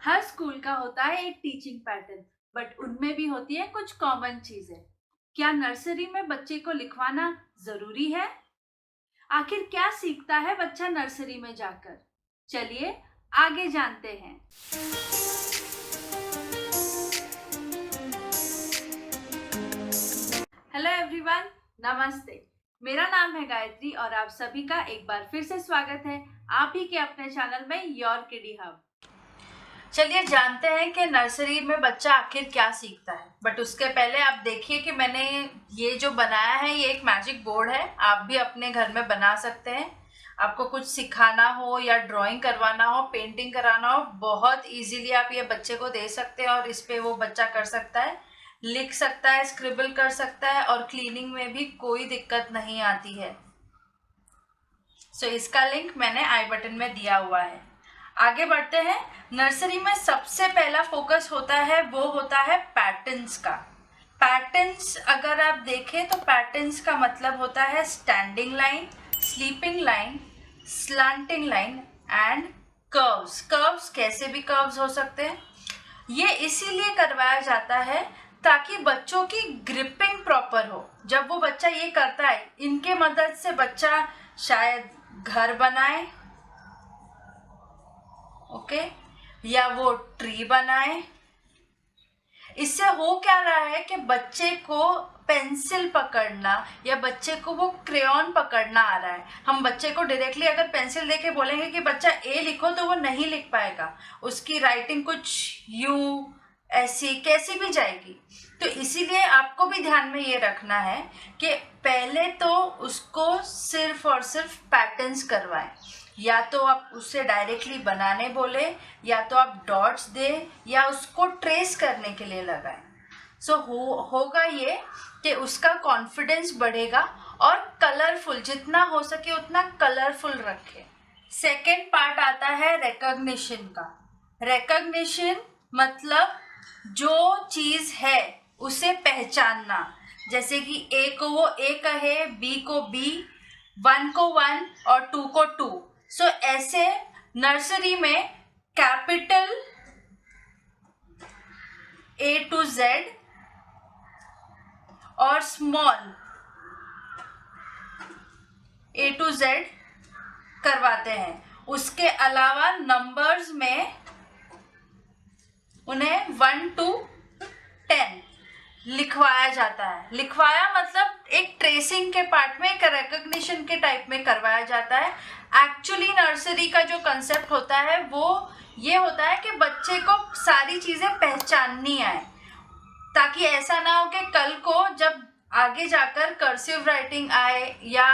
हर school का होता है एक टीचिंग पैटर्न, बट उनमें भी होती है कुछ कॉमन चीजें। क्या नर्सरी में बच्चे को लिखवाना जरूरी है? आखिर क्या सीखता है बच्चा नर्सरी में जाकर? चलिए आगे जानते हैं। हेलो एवरीवन, नमस्ते। मेरा नाम है गायत्री और आप सभी का एक बार फिर से स्वागत है आप ही के अपने चैनल में योर किडी हब। चलिए जानते हैं कि नर्सरी में बच्चा आखिर क्या सीखता है। बट उसके पहले आप देखिए कि मैंने ये जो बनाया है ये एक मैजिक बोर्ड है। आप भी अपने घर में बना सकते हैं। आपको कुछ सिखाना हो या ड्राइंग करवाना हो, पेंटिंग कराना हो, बहुत इजीली आप ये बच्चे को दे सकते हैं और इस पे वो बच्चा कर सकता है, लिख सकता है, स्क्रिबल कर सकता है और क्लीनिंग में भी कोई दिक्कत नहीं आती है। सो इसका लिंक मैंने आई बटन में दिया हुआ है। आगे बढ़ते हैं। नर्सरी में सबसे पहला फोकस होता है वो होता है पैटर्न्स का। पैटर्न्स अगर आप देखें तो पैटर्न्स का मतलब होता है standing line, sleeping line, slanting line and curves. Curves कैसे भी कर्व्स हो सकते हैं। ये इसीलिए करवाया जाता है ताकि बच्चों की ग्रिपिंग प्रॉपर हो। जब वो बच्चा ये करता है, इनके मदद से बच्चा शायद घर बनाए, ओके, या वो ट्री बनाए। इससे हो क्या रहा है कि बच्चे को पेंसिल पकड़ना या बच्चे को वो क्रेयॉन पकड़ना आ रहा है। हम बच्चे को डायरेक्टली अगर पेंसिल देके बोलेंगे कि बच्चा ए लिखो तो वो नहीं लिख पाएगा। उसकी राइटिंग कुछ यूं ऐसी कैसी भी जाएगी। तो इसीलिए आपको भी ध्यान में ये रखना है कि पहले तो उसको सिर्फ और सिर्फ पैटर्न्स करवाएं। या तो आप उससे डायरेक्टली बनाने बोले, या तो आप डॉट्स दे, या उसको ट्रेस करने के लिए लगाएं। सो होगा ये कि उसका कॉन्फिडेंस बढ़ेगा और कलरफुल, जितना हो सके उतना कलरफुल रखे। सेकेंड पार्ट आता है रिकॉग्निशन का। रिकॉग्निशन मतलब जो चीज है उसे पहचानना। जैसे कि ए को वो ए कहे, बी को बी, 1 को 1 और 2 को 2। सो ऐसे नर्सरी में कैपिटल A to Z और स्मॉल A to Z करवाते हैं। उसके अलावा नंबर्स में उन्हें 1 to 10 लिखवाया जाता है। लिखवाया मतलब एक ट्रेसिंग के पार्ट में, एक रिकॉग्निशन के टाइप में करवाया जाता है। एक्चुअली नर्सरी का जो कंसेप्ट होता है वो ये होता है कि बच्चे को सारी चीजें पहचाननी आए, ताकि ऐसा ना हो कि कल को जब आगे जाकर कर्सिव राइटिंग आए या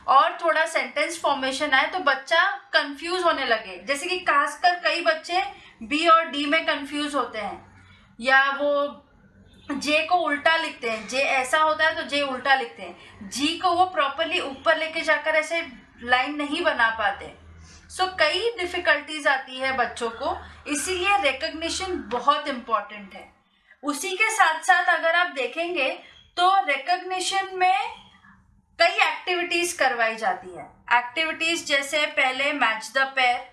और थोड़ा सेंटेंस फॉर्मेशन आए तो बच्चा कंफ्यूज होने लगे। जैसे कि खासकर कई बच्चे बी और डी में कंफ्यूज होते हैं, या वो जे को उल्टा लिखते हैं। जे ऐसा होता है तो जे उल्टा लिखते हैं। जी को वो प्रॉपरली ऊपर लेके जाकर ऐसे लाइन नहीं बना पाते। सो कई डिफिकल्टीज आती है बच्चों को, इसीलिए रिकॉग्निशन बहुत इंपॉर्टेंट है। उसी के साथ साथ अगर आप देखेंगे तो रिकॉग्निशन में कई एक्टिविटीज करवाई जाती है। एक्टिविटीज जैसे पहले मैच द पेयर।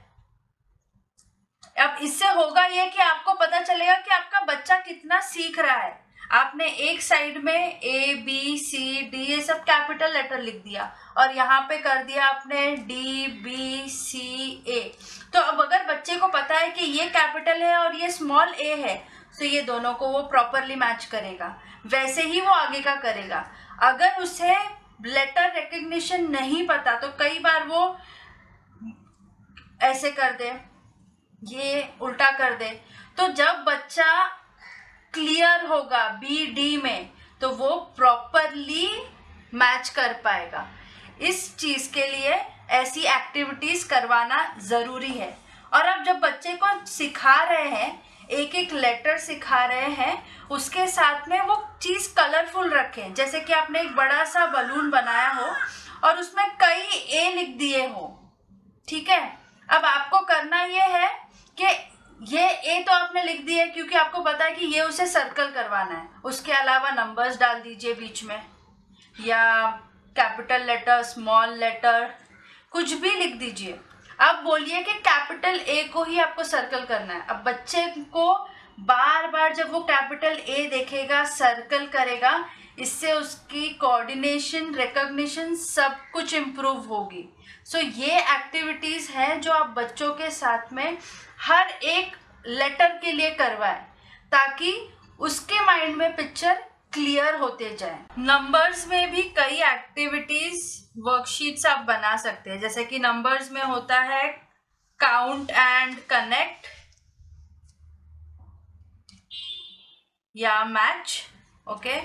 अब इससे होगा ये कि आपको पता चलेगा कि आपका बच्चा कितना सीख रहा है। आपने एक साइड में ए बी सी डी ये सब कैपिटल लेटर लिख दिया और यहाँ पे कर दिया आपने डी बी सी ए। तो अब अगर बच्चे को पता है कि ये कैपिटल है और ये स्मॉल ए है तो ये दोनों को वो प्रॉपरली मैच करेगा, वैसे ही वो आगे का करेगा। अगर उसे लेटर रिकग्निशन नहीं पता तो कई बार वो ऐसे कर दे, ये उल्टा कर दे। तो जब बच्चा क्लियर होगा बी डी में तो वो प्रॉपरली मैच कर पाएगा। इस चीज के लिए ऐसी एक्टिविटीज करवाना जरूरी है। और अब जब बच्चे को सिखा रहे हैं, एक एक लेटर सिखा रहे हैं, उसके साथ में वो चीज कलरफुल रखें। जैसे कि आपने एक बड़ा सा बलून बनाया हो और उसमें कई ए लिख दिए हो, ठीक है। अब आपको करना ये है कि ये ए तो आपने लिख दिया क्योंकि आपको पता है कि ये उसे सर्कल करवाना है। उसके अलावा नंबर्स डाल दीजिए बीच में, या कैपिटल लेटर, स्मॉल लेटर, कुछ भी लिख दीजिए। अब बोलिए कि कैपिटल ए को ही आपको सर्कल करना है। अब बच्चे को बार बार जब वो कैपिटल ए देखेगा, सर्कल करेगा, इससे उसकी कोऑर्डिनेशन, रिकॉग्निशन सब कुछ इम्प्रूव होगी। सो ये एक्टिविटीज हैं जो आप बच्चों के साथ में हर एक लेटर के लिए करवाएं, ताकि उसके माइंड में पिक्चर क्लियर होते जाए। नंबर्स में भी कई एक्टिविटीज, वर्कशीट्स आप बना सकते हैं। जैसे कि नंबर्स में होता है काउंट एंड कनेक्ट या match, okay,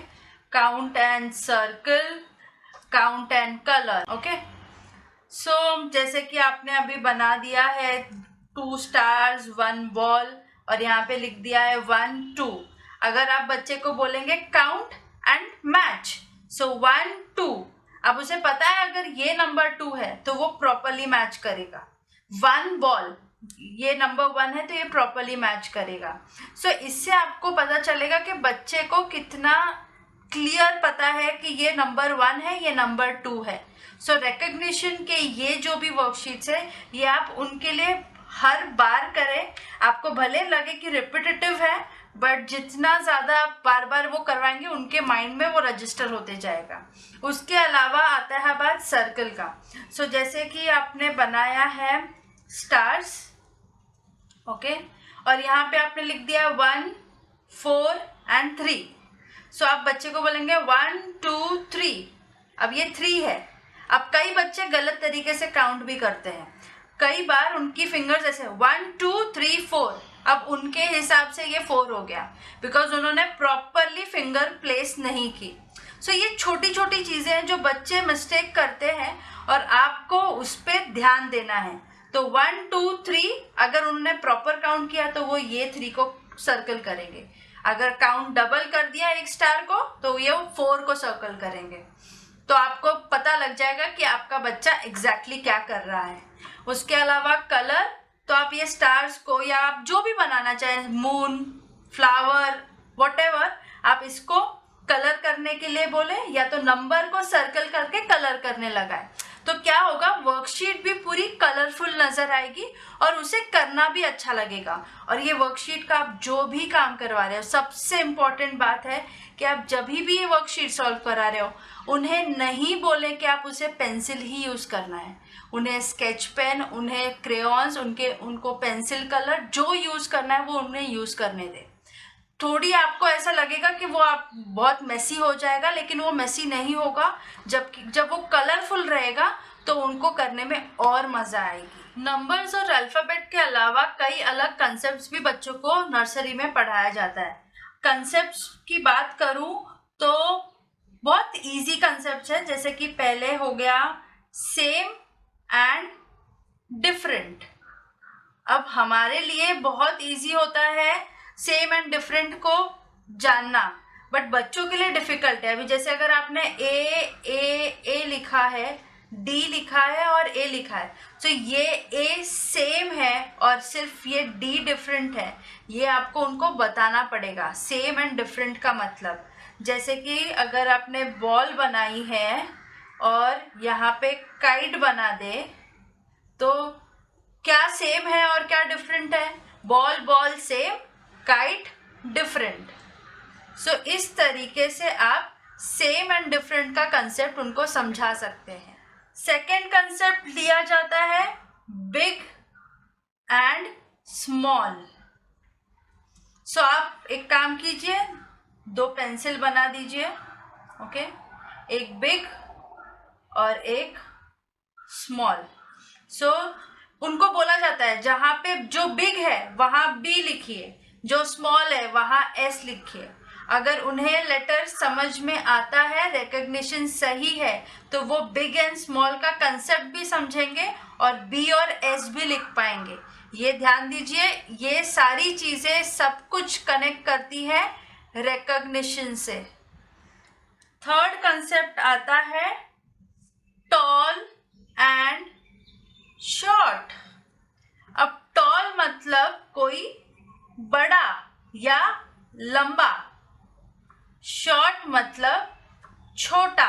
count and circle, count and colour, okay. So जैसे कि आपने अभी बना दिया है 2 स्टार्स 1 बॉल और यहाँ पे लिख दिया है 1 2। अगर आप बच्चे को बोलेंगे काउंट एंड मैच, सो 1 2, अब उसे पता है अगर ये नंबर 2 है तो वो प्रॉपरली मैच करेगा। 1 बॉल, ये नंबर 1 है तो ये प्रॉपरली मैच करेगा। सो इससे आपको पता चलेगा कि बच्चे को कितना क्लियर पता है कि ये नंबर 1 है, ये नंबर 2 है। सो रिकॉग्निशन के ये जो भी वर्कशीट्स है, ये आप उनके लिए हर बार करें। आपको भले लगे कि रिपीटेटिव है, बट जितना ज़्यादा आप बार बार वो करवाएंगे उनके माइंड में वो रजिस्टर होते जाएगा। उसके अलावा आता है बात सर्कल का। सो जैसे कि आपने बनाया है स्टार्स, ओके, और यहाँ पे आपने लिख दिया 1 4 एंड 3। सो आप बच्चे को बोलेंगे 1 2 3, अब ये 3 है। अब कई बच्चे गलत तरीके से काउंट भी करते हैं, कई बार उनकी फिंगर्स ऐसे 1 2 3 4, अब उनके हिसाब से ये 4 हो गया, बिकॉज उन्होंने प्रॉपरली फिंगर प्लेस नहीं की। सो ये छोटी छोटी चीज़ें हैं जो बच्चे मिस्टेक करते हैं और आपको उस पर ध्यान देना है। तो 1 2 3 अगर उन्होंने प्रॉपर काउंट किया तो वो ये 3 को सर्कल करेंगे। अगर काउंट डबल कर दिया एक स्टार को तो ये 4 को सर्कल करेंगे। तो आपको पता लग जाएगा कि आपका बच्चा एग्जैक्टली क्या कर रहा है। उसके अलावा कलर, तो आप ये स्टार्स को या आप जो भी बनाना चाहें, मून, फ्लावर, व्हाटएवर, आप इसको कलर करने के लिए बोले या तो नंबर को सर्कल करके कलर करने लगाए, तो क्या होगा, वर्कशीट भी पूरी कलरफुल नजर आएगी और उसे करना भी अच्छा लगेगा। और ये वर्कशीट का आप जो भी काम करवा रहे हो, सबसे इम्पॉर्टेंट बात है कि आप जब भी ये वर्कशीट सॉल्व करा रहे हो, उन्हें नहीं बोले कि आप उसे पेंसिल ही यूज़ करना है। उन्हें स्केच पेन, उन्हें क्रेयॉन्स, उनको पेंसिल कलर जो यूज़ करना है वो उन्हें यूज़ करने दें। थोड़ी आपको ऐसा लगेगा कि वो आप बहुत मेसी हो जाएगा, लेकिन वो मेसी नहीं होगा। जब वो कलरफुल रहेगा तो उनको करने में और मज़ा आएगी। नंबर्स और अल्फ़ाबेट के अलावा कई अलग कंसेप्ट्स भी बच्चों को नर्सरी में पढ़ाया जाता है। कंसेप्ट्स की बात करूं तो बहुत इजी कंसेप्ट्स है। जैसे कि पहले हो गया सेम एंड डिफरेंट। अब हमारे लिए बहुत इजी होता है सेम एंड डिफरेंट को जानना, बट बच्चों के लिए डिफिकल्ट है। अभी जैसे अगर आपने ए लिखा है, डी लिखा है और ए लिखा है, तो ये ए सेम है और सिर्फ ये डी डिफरेंट है, ये आपको उनको बताना पड़ेगा सेम एंड डिफरेंट का मतलब। जैसे कि अगर आपने बॉल बनाई है और यहाँ पे काइट बना दे, तो क्या सेम है और क्या डिफरेंट है? Ball same, kite different. So इस तरीके से आप सेम एंड डिफरेंट का कंसेप्ट उनको समझा सकते हैं। सेकेंड कंसेप्ट लिया जाता है बिग एंड स्मॉल। सो आप एक काम कीजिए, 2 पेंसिल बना दीजिए, ओके, एक बिग और एक स्मॉल। सो उनको बोला जाता है जहाँ पे जो बिग है वहाँ बी लिखिए, जो स्मॉल है वहाँ एस लिखिए। अगर उन्हें लेटर समझ में आता है, रिकॉग्निशन सही है, तो वो बिग एंड स्मॉल का कंसेप्ट भी समझेंगे और बी और एस भी लिख पाएंगे। ये ध्यान दीजिए, ये सारी चीज़ें सब कुछ कनेक्ट करती है रिकॉग्निशन से। थर्ड कंसेप्ट आता है टॉल एंड शॉर्ट। अब टॉल मतलब कोई बड़ा या लंबा, शॉर्ट मतलब छोटा।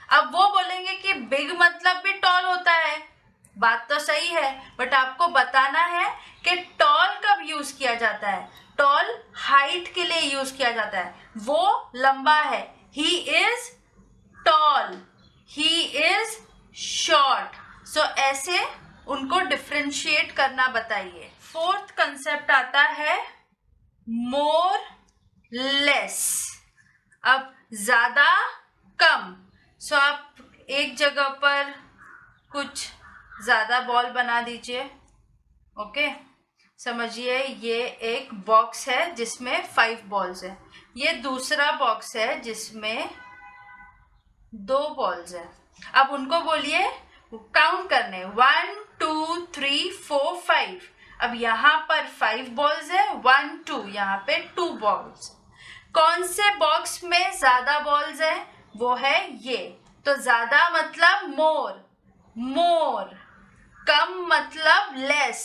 अब वो बोलेंगे कि बिग मतलब भी टॉल होता है, बात तो सही है, बट आपको बताना है कि टॉल कब यूज किया जाता है। टॉल हाइट के लिए यूज किया जाता है, वो लंबा है, he is tall, he is short. So ऐसे उनको डिफ्रेंशिएट करना बताइए। फोर्थ कंसेप्ट आता है मोर लेस। अब ज्यादा कम। सो आप एक जगह पर कुछ ज्यादा बॉल बना दीजिए। ओके, समझिए ये एक बॉक्स है जिसमें 5 बॉल्स है, ये दूसरा बॉक्स है जिसमें 2 बॉल्स है। अब उनको बोलिए काउंट करने, 1 2 3 4 5। अब यहाँ पर 5 बॉल्स है, 1 2, यहाँ पे 2 बॉल्स। कौन से बॉक्स में ज्यादा बॉल्स है? वो है ये। तो ज्यादा मतलब मोर, मोर। कम मतलब लेस,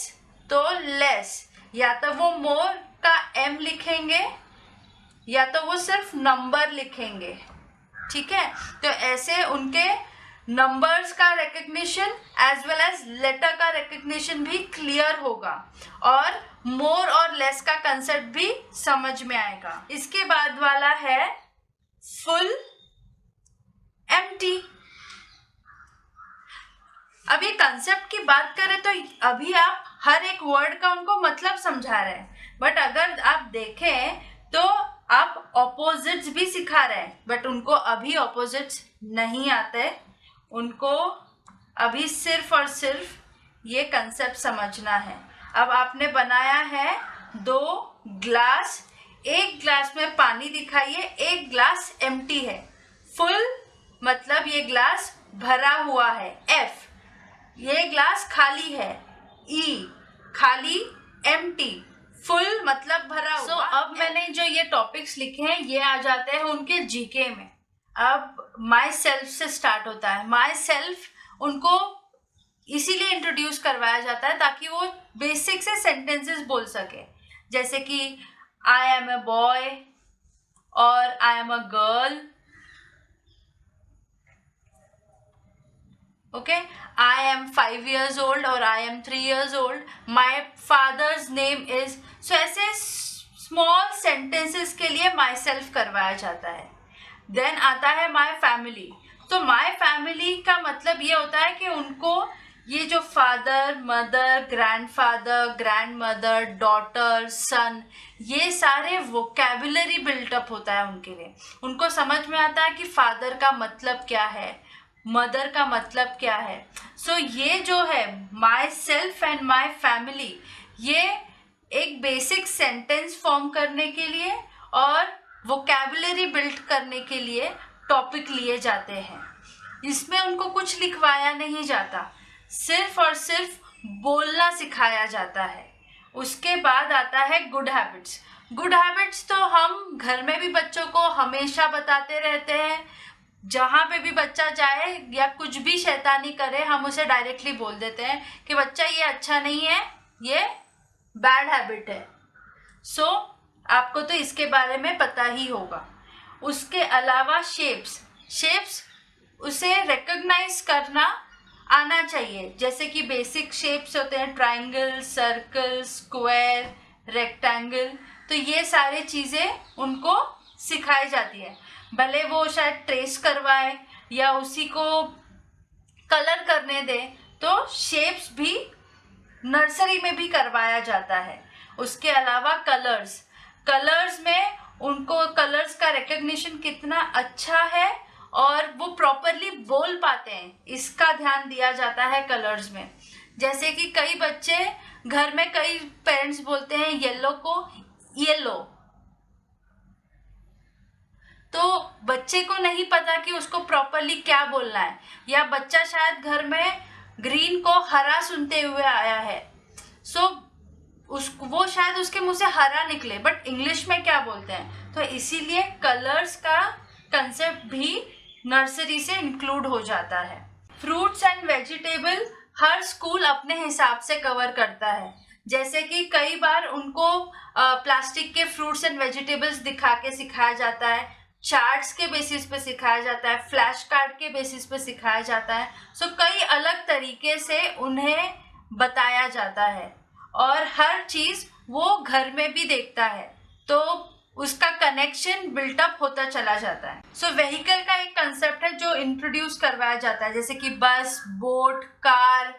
तो लेस। या तो वो मोर का एम लिखेंगे या तो वो सिर्फ नंबर लिखेंगे। ठीक है, तो ऐसे उनके नंबर्स का recognition as well as letter का रिकग्निशन भी क्लियर होगा और मोर और लेस का कंसेप्ट भी समझ में आएगा। इसके बाद वाला है फुल, एम्प्टी। अब ये कंसेप्ट की बात करें तो अभी आप हर एक वर्ड का उनको मतलब समझा रहे हैं, बट अगर आप देखें तो आप ऑपोजिट्स भी सिखा रहे हैं, बट उनको अभी ऑपोजिट्स नहीं आते। उनको अभी सिर्फ और सिर्फ ये कंसेप्ट समझना है। अब आपने बनाया है 2 ग्लास, एक ग्लास में पानी दिखाइए, एक ग्लास एम्प्टी है। फुल मतलब ये ग्लास भरा हुआ है, एफ। ये ग्लास खाली है, ई, खाली, एम्प्टी। फुल मतलब भरा हुआ। सो अब मैंने जो ये टॉपिक्स लिखे हैं ये आ जाते हैं उनके जीके में। अब माई सेल्फ से स्टार्ट होता है। माई सेल्फ उनको इसीलिए इंट्रोड्यूस करवाया जाता है ताकि वो बेसिक से सेंटेंसेस बोल सके, जैसे कि आई एम अ बॉय और I am a girl. Okay, I am 5 years old और I am 3 years old. My father's name is. So ऐसे small sentences के लिए myself करवाया जाता है। Then आता है my family. तो my family का मतलब ये होता है कि उनको ये जो father, mother, grandfather, grandmother, daughter, son, ये सारे वोकैबुलरी बिल्टअप होता है उनके लिए। उनको समझ में आता है कि फादर का मतलब क्या है, मदर का मतलब क्या है। सो ये जो है my self and my family, ये एक बेसिक सेंटेंस फॉर्म करने के लिए और वोकैबुलरी बिल्ड करने के लिए टॉपिक लिए जाते हैं। इसमें उनको कुछ लिखवाया नहीं जाता, सिर्फ और सिर्फ बोलना सिखाया जाता है। उसके बाद आता है गुड हैबिट्स। गुड हैबिट्स तो हम घर में भी बच्चों को हमेशा बताते रहते हैं। जहाँ पे भी बच्चा जाए या कुछ भी शैतानी करे, हम उसे डायरेक्टली बोल देते हैं कि बच्चा ये अच्छा नहीं है, ये बैड हैबिट है। सो आपको तो इसके बारे में पता ही होगा। उसके अलावा शेप्स उसे रिकॉग्नाइज करना आना चाहिए, जैसे कि बेसिक शेप्स होते हैं ट्रायंगल, सर्कल, स्क्वायर, रेक्टेंगल। तो ये सारी चीज़ें उनको सिखाई जाती है, भले वो शायद ट्रेस करवाए या उसी को कलर करने दे। तो शेप्स भी नर्सरी में भी करवाया जाता है। उसके अलावा कलर्स में उनको कलर्स का रिकग्निशन कितना अच्छा है और वो प्रॉपरली बोल पाते हैं, इसका ध्यान दिया जाता है कलर्स में। जैसे कि कई बच्चे घर में, कई पेरेंट्स बोलते हैं येलो को येलो, तो बच्चे को नहीं पता कि उसको प्रॉपरली क्या बोलना है, या बच्चा शायद घर में ग्रीन को हरा सुनते हुए आया है। सो वो शायद उसके मुंह से हरा निकले, बट इंग्लिश में क्या बोलते हैं। तो इसीलिए कलर्स का कंसेप्ट भी नर्सरी से इंक्लूड हो जाता है। Fruits and vegetable her school अपने हिसाब से कवर करता है। जैसे कि कई बार उनको प्लास्टिक के फ्रूट्स एंड वेजिटेबल्स दिखा के सिखाया जाता है, चार्ट्स के बेसिस पे सिखाया जाता है, फ्लैश कार्ड के बेसिस पे सिखाया जाता है। सो कई अलग तरीके से उन्हें बताया जाता है और हर चीज़ वो घर में भी देखता है, तो उसका कनेक्शन बिल्टअप होता चला जाता है। सो व्हीकल का एक कंसेप्ट है जो इंट्रोड्यूस करवाया जाता है, जैसे कि बस, बोट, कार,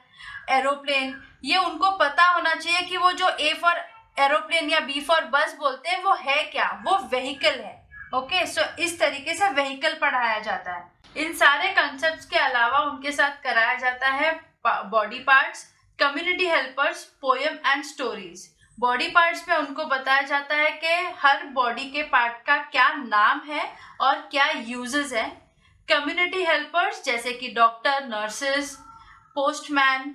एरोप्लेन। ये उनको पता होना चाहिए कि वो जो ए फॉर एरोप्लेन या बी फॉर बस बोलते हैं वो है क्या, वो व्हीकल है। ओके, सो इस तरीके से व्हीकल पढ़ाया जाता है। इन सारे कंसेप्ट्स के अलावा उनके साथ कराया जाता है body parts, community helpers, poem and stories. Body parts में उनको बताया जाता है कि हर बॉडी के पार्ट का क्या नाम है और क्या यूजेस है। कम्युनिटी हेल्पर्स जैसे कि doctor, nurses, postman,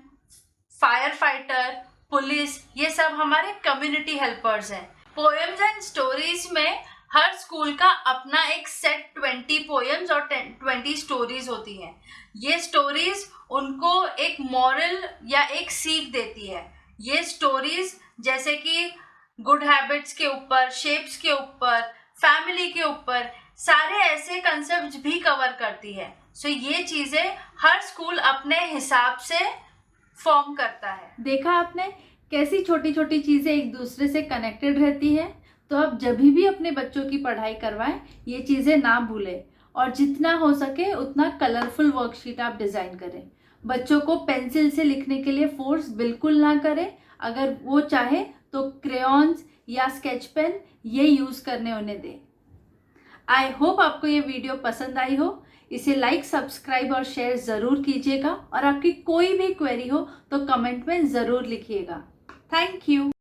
fire fighter, police, ये सब हमारे कम्युनिटी हेल्पर्स हैं। पोएम्स एंड स्टोरीज में हर स्कूल का अपना एक सेट 20 पोएम्स और 20 स्टोरीज होती हैं। ये स्टोरीज उनको एक मॉरल या एक सीख देती है। ये स्टोरीज जैसे कि गुड हैबिट्स के ऊपर, शेप्स के ऊपर, फैमिली के ऊपर, सारे ऐसे कंसेप्ट भी कवर करती है। सो ये चीज़ें हर स्कूल अपने हिसाब से फॉर्म करता है। देखा आपने कैसी छोटी छोटी चीज़ें एक दूसरे से कनेक्टेड रहती है। तो आप जब भी अपने बच्चों की पढ़ाई करवाएं, ये चीज़ें ना भूलें और जितना हो सके उतना कलरफुल वर्कशीट आप डिज़ाइन करें। बच्चों को पेंसिल से लिखने के लिए फोर्स बिल्कुल ना करें। अगर वो चाहे तो क्रेयॉन्स या स्केच पेन ये यूज़ करने उन्हें दें। आई होप आपको ये वीडियो पसंद आई हो। इसे लाइक, सब्सक्राइब और शेयर ज़रूर कीजिएगा और आपकी कोई भी क्वेरी हो तो कमेंट में ज़रूर लिखिएगा। Thank you.